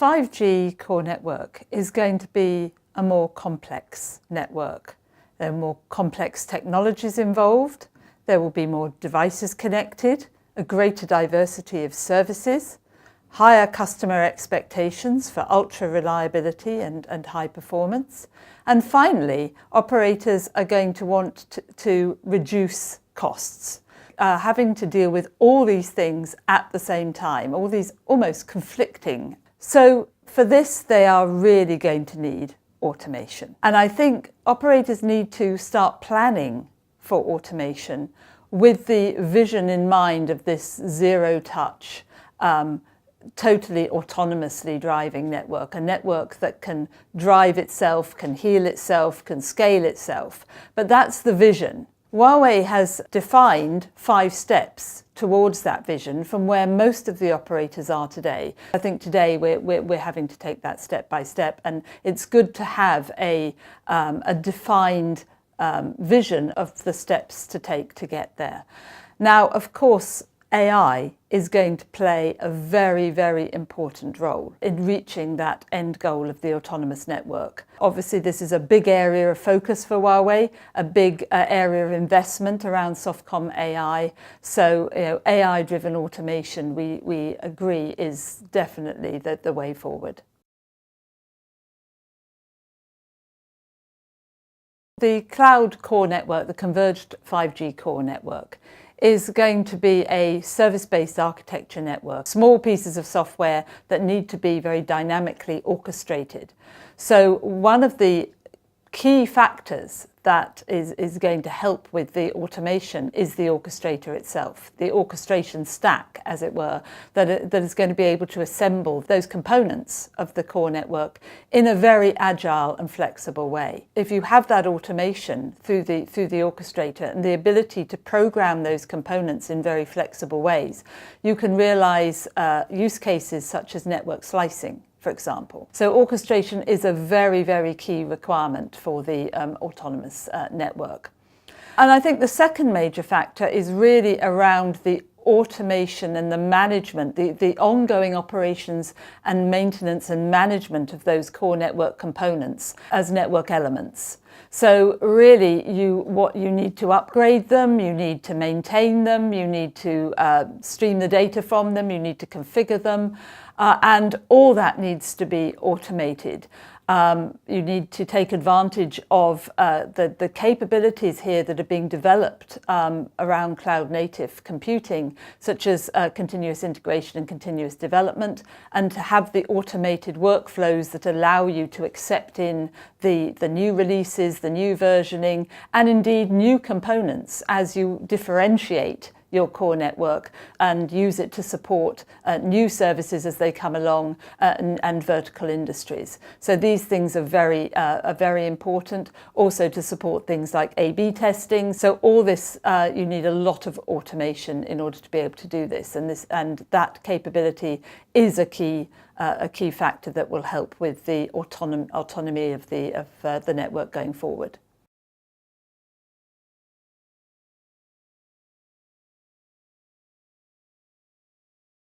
5G core network is going to be a more complex network. There are more complex technologies involved, there will be more devices connected, a greater diversity of services, higher customer expectations for ultra reliability and high performance. And finally, operators are going to want to reduce costs. Having to deal with all these things at the same time, all these almost conflicting. So for this, they are really going to need automation. And I think operators need to start planning for automation with the vision in mind of this zero-touch, totally autonomously driving network, a network that can drive itself, can heal itself, can scale itself. But that's the vision. Huawei has defined 5 steps towards that vision from where most of the operators are today. I think today we're having to take that step by step, and it's good to have a defined vision of the steps to take to get there. Now, of course, AI is going to play a very, very important role in reaching that end goal of the autonomous network. Obviously, this is a big area of focus for Huawei, a big area of investment around Softcom AI. So, AI-driven automation, we agree, is definitely the way forward. The cloud core network, the converged 5G core network, is going to be a service-based architecture network, small pieces of software that need to be very dynamically orchestrated. So one of the key factors that is going to help with the automation is the orchestrator itself, the orchestration stack, as it were, that is going to be able to assemble those components of the core network in a very agile and flexible way. If you have that automation through the orchestrator and the ability to program those components in very flexible ways, you can realize use cases such as network slicing, for example. So orchestration is a very, very key requirement for the autonomous network. And I think the second major factor is really around the automation and the management, the ongoing operations and maintenance and management of those core network components as network elements. So really, what you need to upgrade them, you need to maintain them, you need to stream the data from them, you need to configure them, and all that needs to be automated. You need to take advantage of the capabilities here that are being developed around cloud native computing, such as continuous integration and continuous development, and to have the automated workflows that allow you to accept in the new releases, the new versioning, and indeed new components as you differentiate your core network and use it to support new services as they come along and vertical industries. So these things are very important, also to support things like A/B testing. So all this, you need a lot of automation in order to be able to do this, and that capability is a key factor that will help with the autonomy of the network going forward.